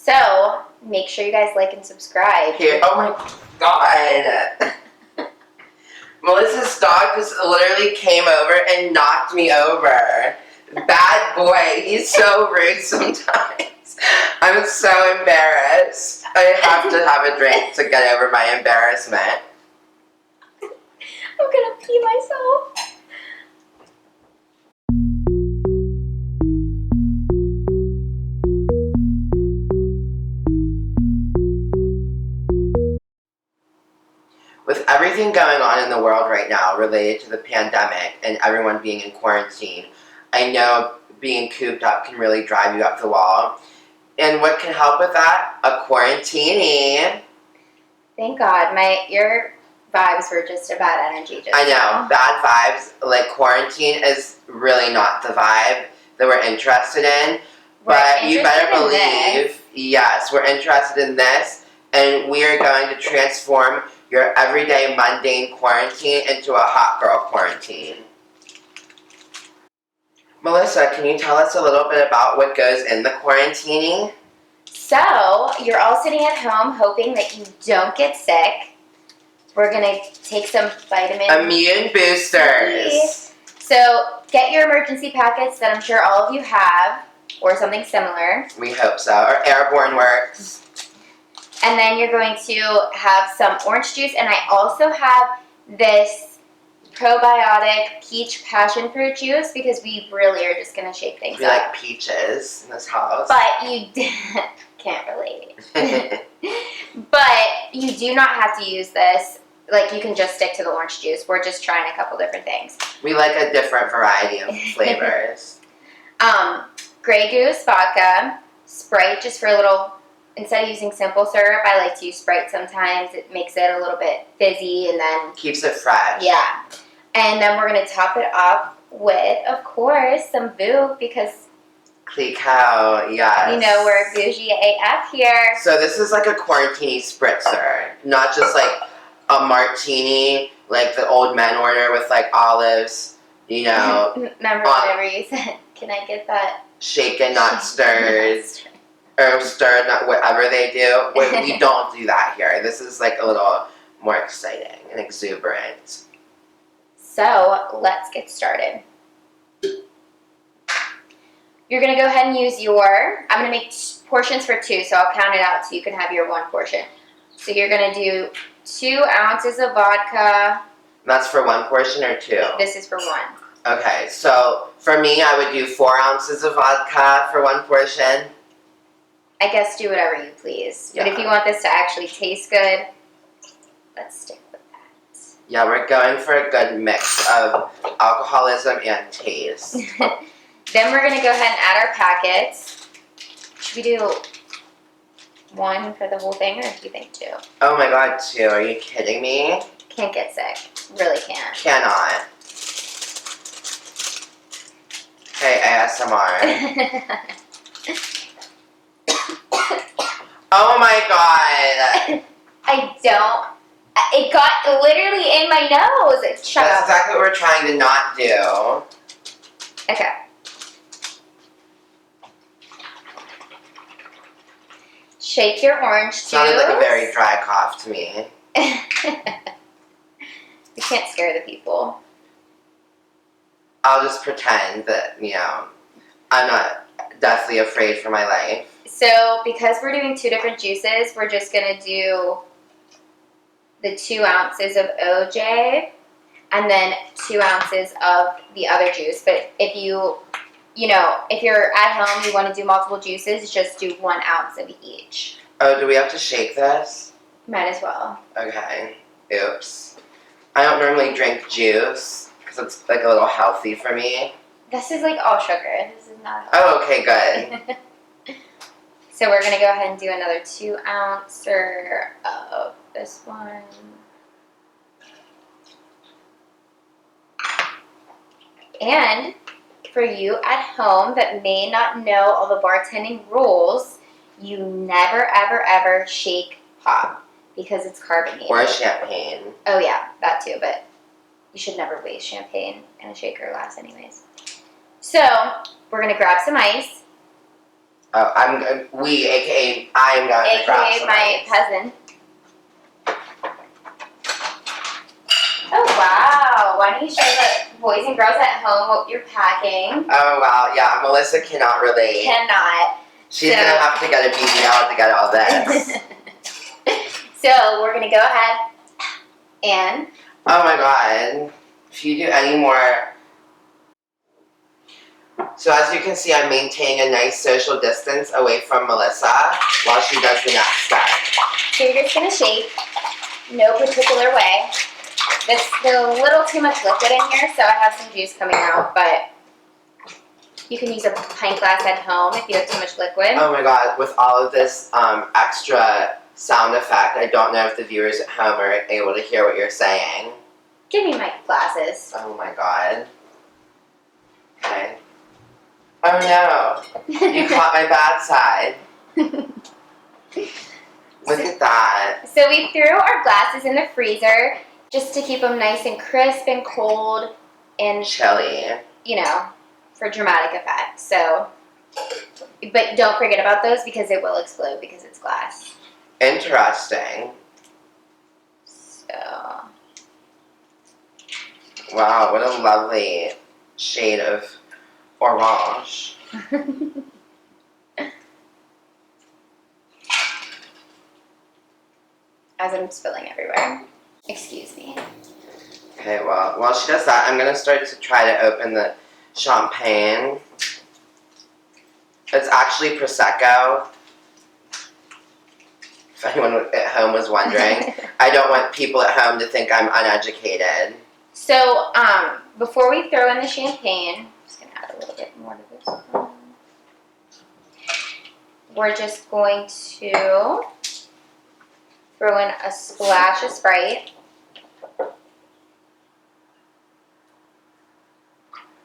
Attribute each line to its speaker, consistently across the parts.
Speaker 1: So make sure you guys like and subscribe.
Speaker 2: Here, oh my god. Melissa's dog just literally came over and knocked me over. Bad boy. He's so rude sometimes. I'm so embarrassed. I have to have a drink to get over my embarrassment.
Speaker 1: I'm gonna pee myself.
Speaker 2: With everything going on in the world right now related to the pandemic and everyone being in quarantine, I know being cooped up can really drive you up the wall. And what can help with that? A Quarantini.
Speaker 1: Thank God. Your vibes were just a bad energy just
Speaker 2: I know,
Speaker 1: now.
Speaker 2: bad vibes. Like, quarantine is really not the vibe that we're interested in. But you better believe, yes, we're interested in this. And we are going to transform your everyday mundane quarantine into a hot girl quarantine. Melissa, can you tell us a little bit about what goes in the Quarantini?
Speaker 1: So, you're all sitting at home hoping that you don't get sick. We're going to take some vitamin
Speaker 2: Immune boosters.
Speaker 1: So, get your emergency packets that I'm sure all of you have, or something similar.
Speaker 2: We hope so. Or Airborne works.
Speaker 1: And then you're going to have some orange juice, and I also have this probiotic peach passion fruit juice because we really are just going to shake things
Speaker 2: We
Speaker 1: up.
Speaker 2: like peaches in this house.
Speaker 1: But you can't relate. But you do not have to use this. Like, you can just stick to the orange juice. We're just trying a couple different things.
Speaker 2: We like a different variety of flavors.
Speaker 1: Grey Goose vodka, Sprite just for a little. Instead of using simple syrup, I like to use Sprite sometimes. It makes it a little bit fizzy and then...
Speaker 2: Keeps it fresh.
Speaker 1: Yeah. And then we're going to top it up with, of course, some Voo because...
Speaker 2: Clicquot, yes.
Speaker 1: You know, we're bougie AF here.
Speaker 2: So this is like a Quarantini spritzer. Not just like a martini, like the old men order with like olives, you know.
Speaker 1: Remember whenever you said, can I get that?
Speaker 2: Shaken, not stirred. Or stirred, not whatever they do. We don't do that here. This is like a little more exciting and exuberant.
Speaker 1: So, let's get started. You're going to go ahead and use your... I'm going to make portions for 2, so I'll count it out so you can have your 1 portion. So you're going to do 2 ounces of vodka.
Speaker 2: That's for 1 portion or 2?
Speaker 1: This is for 1.
Speaker 2: Okay, so for me, I would do 4 ounces of vodka for 1 portion.
Speaker 1: I guess do whatever you please.
Speaker 2: Yeah.
Speaker 1: But if you want this to actually taste good, let's stick with that.
Speaker 2: Yeah, we're going for a good mix of alcoholism and taste.
Speaker 1: Then we're going to go ahead and add our packets. Should we do 1 for the whole thing, or do you think 2?
Speaker 2: Oh my god, 2. Are you kidding me?
Speaker 1: Can't get sick. Really can't.
Speaker 2: Cannot. Hey, ASMR. Oh my god.
Speaker 1: I don't. It got literally in my nose. Shut
Speaker 2: That's
Speaker 1: up.
Speaker 2: exactly what we're trying to not do.
Speaker 1: Okay. Shake your orange juice.
Speaker 2: Sounded like a very dry cough to me.
Speaker 1: You can't scare the people.
Speaker 2: I'll just pretend that, you know, I'm not deathly afraid for my life.
Speaker 1: So, because we're doing 2 different juices, we're just going to do the 2 ounces of OJ and then 2 ounces of the other juice. But if if you're at home, you want to do multiple juices, just do 1 ounce of each.
Speaker 2: Oh, do we have to shake this?
Speaker 1: Might as well.
Speaker 2: Okay. Oops. I don't normally drink juice because it's like a little healthy for me.
Speaker 1: This is like all sugar. This is not.
Speaker 2: Oh, okay, good.
Speaker 1: So we're going to go ahead and do another 2 ouncer of this one. And for you at home that may not know all the bartending rules, you never, ever, ever shake pop because it's carbonated.
Speaker 2: Or champagne.
Speaker 1: Oh yeah, that too, but you should never waste champagne in a shaker glass anyways. So, we're going to grab some ice.
Speaker 2: Oh, we, aka I am going to grab
Speaker 1: AKA
Speaker 2: some
Speaker 1: my
Speaker 2: ice.
Speaker 1: cousin. Oh wow! Why don't you show the boys and girls at home what you're packing?
Speaker 2: Oh wow, yeah, Melissa cannot relate.
Speaker 1: Cannot.
Speaker 2: She's gonna have to get a BBL to get all this.
Speaker 1: So we're gonna go ahead and.
Speaker 2: Oh my god. If you do any more. So as you can see, I'm maintaining a nice social distance away from Melissa while she does the next step.
Speaker 1: So you're just gonna shake, no particular way. There's a little too much liquid in here, so I have some juice coming out, but you can use a pint glass at home if you have too much liquid.
Speaker 2: Oh my god, with all of this extra sound effect, I don't know if the viewers at home are able to hear what you're saying.
Speaker 1: Give me my glasses.
Speaker 2: Oh my god. Okay. Oh no, you caught my bad side. Look at that.
Speaker 1: So we threw our glasses in the freezer just to keep them nice and crisp and cold and,
Speaker 2: Chilly.
Speaker 1: you know, for dramatic effect. So, but don't forget about those because it will explode because it's glass.
Speaker 2: Interesting.
Speaker 1: So.
Speaker 2: Wow, what a lovely shade of orange.
Speaker 1: As I'm spilling everywhere. Excuse me.
Speaker 2: Okay, well, while she does that, I'm going to start to try to open the champagne. It's actually Prosecco. If anyone at home was wondering. I don't want people at home to think I'm uneducated.
Speaker 1: So, before we throw in the champagne, I'm just going to add a little bit more to this. We're just going to throw in a splash of Sprite.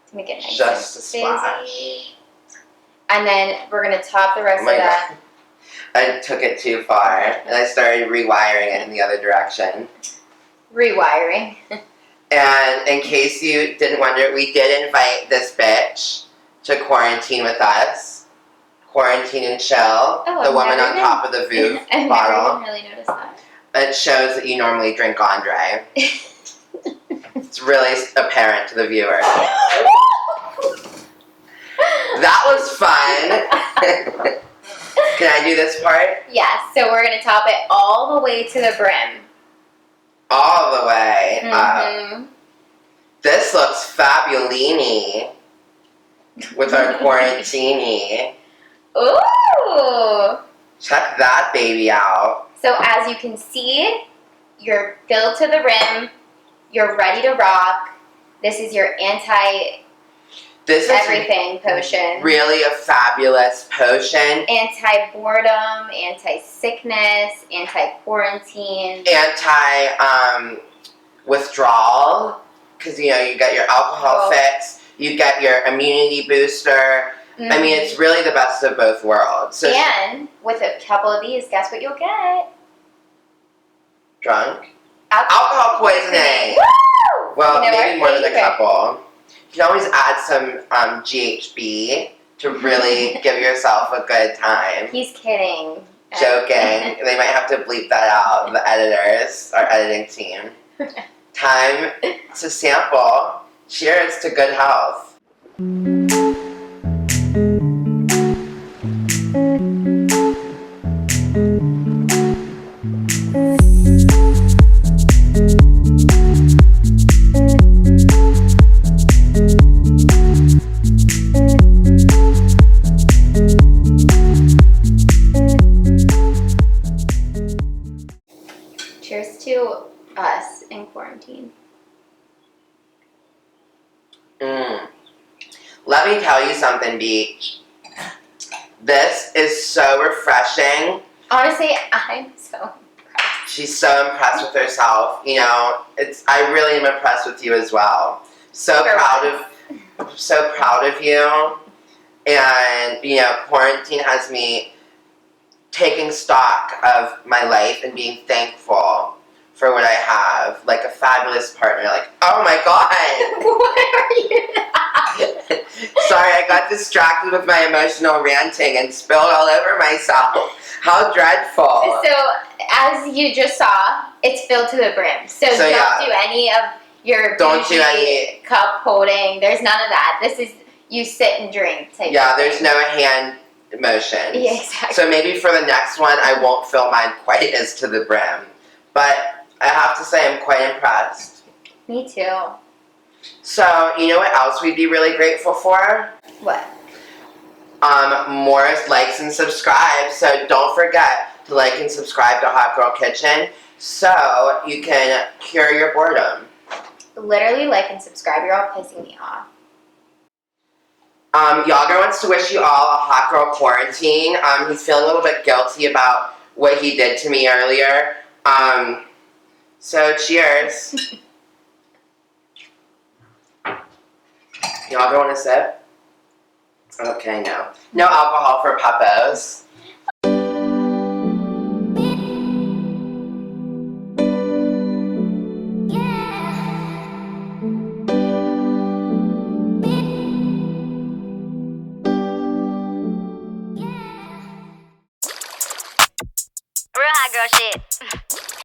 Speaker 1: To make it nice
Speaker 2: Just a
Speaker 1: and
Speaker 2: splash.
Speaker 1: fizzy. And then we're going to top the rest
Speaker 2: Oh my
Speaker 1: of that.
Speaker 2: God. I took it too far, and I started rewiring it in the other direction.
Speaker 1: Rewiring.
Speaker 2: And in case you didn't wonder, we did invite this bitch to quarantine with us. Quarantine and chill.
Speaker 1: Oh,
Speaker 2: the
Speaker 1: I've
Speaker 2: woman
Speaker 1: never
Speaker 2: on top of the Vouv
Speaker 1: I've
Speaker 2: bottle.
Speaker 1: never even really noticed that.
Speaker 2: It shows that you normally drink Andre. It's really apparent to the viewer. That was fun. Can I do this part?
Speaker 1: Yes, so we're going to top it all the way to the brim.
Speaker 2: All the way up.
Speaker 1: Mm-hmm.
Speaker 2: This looks fabulini with our quarantini.
Speaker 1: Ooh!
Speaker 2: Check that baby out.
Speaker 1: So as you can see, you're filled to the rim. You're ready to rock. This is your
Speaker 2: This is
Speaker 1: anti-everything potion.
Speaker 2: really a fabulous potion.
Speaker 1: Anti-boredom, anti-sickness, anti-quarantine.
Speaker 2: Withdrawal, because you know you get your alcohol fix, you get your immunity booster.
Speaker 1: Mm-hmm.
Speaker 2: I mean, it's really the best of both worlds. So
Speaker 1: And with a couple of these, guess what you'll get?
Speaker 2: drunk? Alcohol poisoning.
Speaker 1: Woo!
Speaker 2: Well,
Speaker 1: You know,
Speaker 2: maybe
Speaker 1: our
Speaker 2: more than a
Speaker 1: favorite.
Speaker 2: couple. You can always add some GHB to really give yourself a good time.
Speaker 1: He's kidding.
Speaker 2: Joking. They might have to bleep that out, the editors, our editing team. Time to sample. Cheers to good health.
Speaker 1: Cheers to us in quarantine.
Speaker 2: Let me tell you something, Beach. This is so refreshing.
Speaker 1: Honestly, I'm so impressed.
Speaker 2: She's so impressed with herself. You know, I really am impressed with you as well. So proud of you. And you know, quarantine has me taking stock of my life and being thankful for what I have. Like a fabulous partner. Like, oh my god.
Speaker 1: What are you?
Speaker 2: Sorry, I got distracted with my emotional ranting and spilled all over myself. How dreadful.
Speaker 1: So, as you just saw, it's filled to the brim. So don't do any of your bougie cup holding. There's none of that. This is you sit and drink type of
Speaker 2: there's
Speaker 1: thing.
Speaker 2: no hand motions.
Speaker 1: Yeah, exactly.
Speaker 2: So maybe for the next one, I won't fill mine quite as to the brim. But I have to say I'm quite impressed.
Speaker 1: Me too.
Speaker 2: So, you know what else we'd be really grateful for?
Speaker 1: What?
Speaker 2: More likes and subscribe. So don't forget to like and subscribe to Hot Girl Kitchen so you can cure your boredom.
Speaker 1: Literally like and subscribe. You're all pissing me off.
Speaker 2: Yager wants to wish you all a hot girl quarantine. He's feeling a little bit guilty about what he did to me earlier. So cheers. Yager want to sip? Okay, no. No alcohol for puppos.
Speaker 3: Real hot girl shit.